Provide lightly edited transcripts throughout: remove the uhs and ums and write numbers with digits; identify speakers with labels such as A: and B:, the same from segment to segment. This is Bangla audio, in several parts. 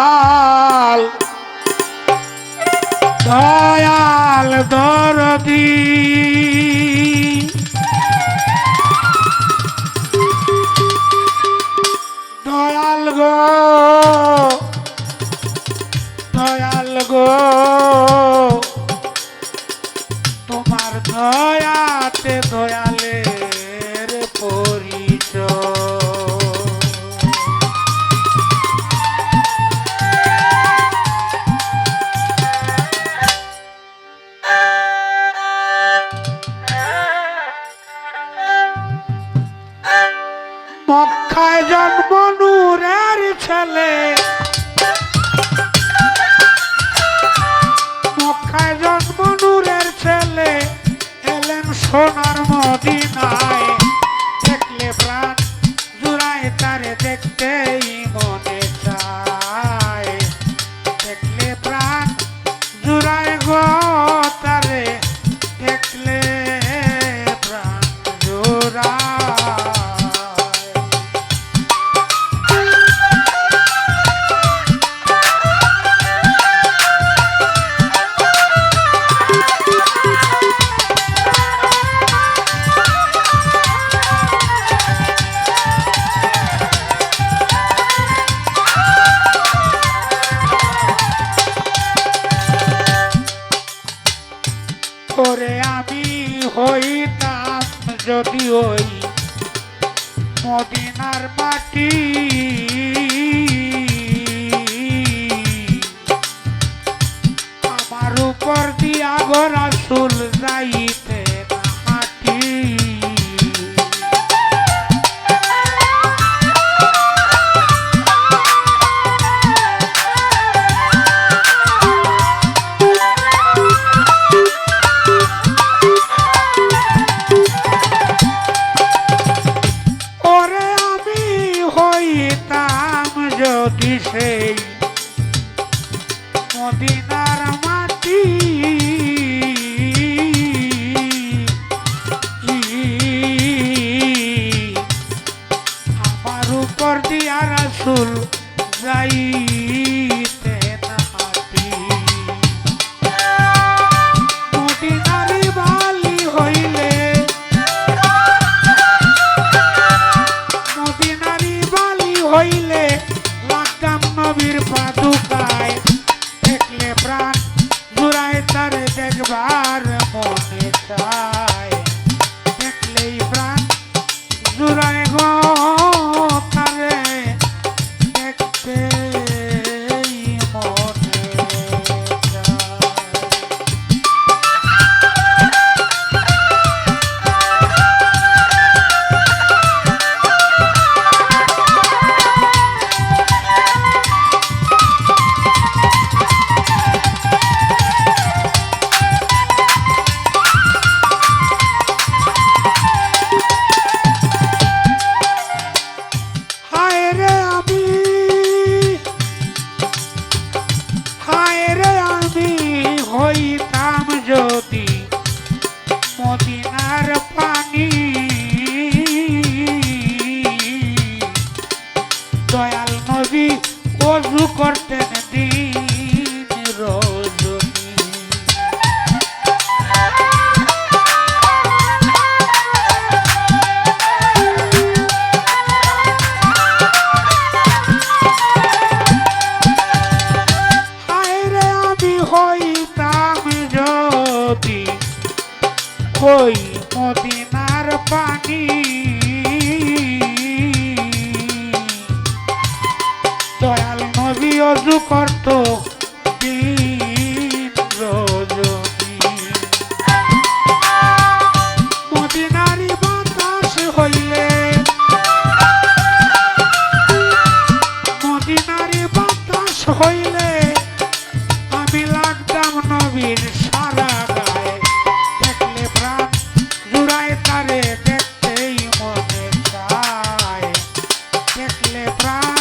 A: দয়াল দয়াল দরদি দয়াল গো দয়াল গো তোমার দয়াতে দয়ালের পরিচয় মক্কায় জন্ম নূরের ছেলে মক্কায় জন্ম নূরের ছেলে এলেন সোনার মদিনায় দেখলে প্রাণ জুড়ায় তারে দেখতেই মনে চায় দেখলে প্রাণ জুড়ায় গো তারে দেখলে প্রাণ জুড়ায় করে আমি হইতাম যদি ওই মদিনার মাটি আমার উপর দিয়া গো রাসূল যাইতে না হাঁটি যদি সেই মদিনার মাটি আমার উপর দিয়া রাসূল যাইতে না হাঁটি মদিনারি বালি হইলে মদিনারি বালি হইলে নবীর পাদুকায় দেখলে প্রাণ জুড়ায় তারে দেখবার মনে চায় দেখলেই প্রাণ জুড়ায় গো তারে দেখতে মনে চায় হইতাম যদি মদিনার পানি দয়াল নবী ওযু করতেন দিন রজনী হায়রে আমি হইতাম যদি ওই মদিনার পানি দয়াল নবী ওযু করত দিন রজনী মদিনারি বাতাস হইলে মদিনারি বাতাস হইলে আমি লাগতাম নবীর সারা গায়ে দেখলে প্রাণ জুড়ায় তারে দেখতেই মনে চায় দেখলে প্রাণ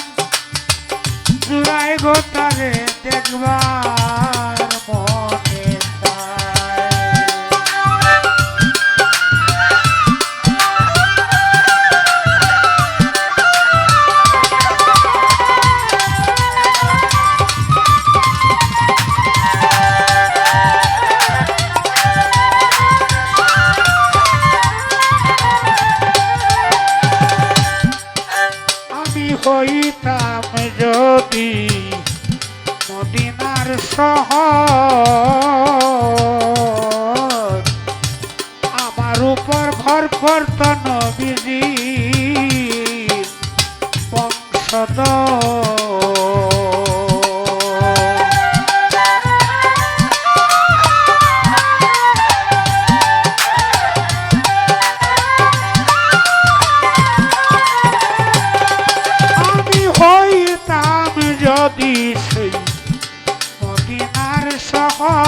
A: জুড়ায় গো তারে হইতাম যদি মদিনার শহর, আমার উপর ঘর করত নবীজির বংশধর। হইতাম যদি সেই মদিনার শহর,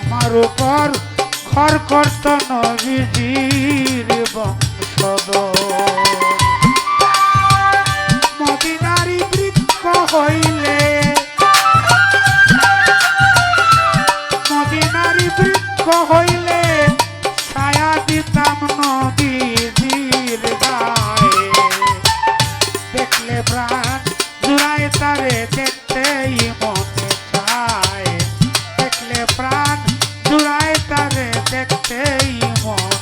A: আমার উপর ঘর করত নবীজির বংশধর। মদিনারি বৃক্ষ হইলে, মদিনারি বৃক্ষ হইলে ছায়া দিতাম নবীজির গায়ে। দেখলে প্রাণ জুড়ায় তারে দেখতেই মনে চায়, দেখলে প্রাণ জুড়ায় তারে দেখতেই মনে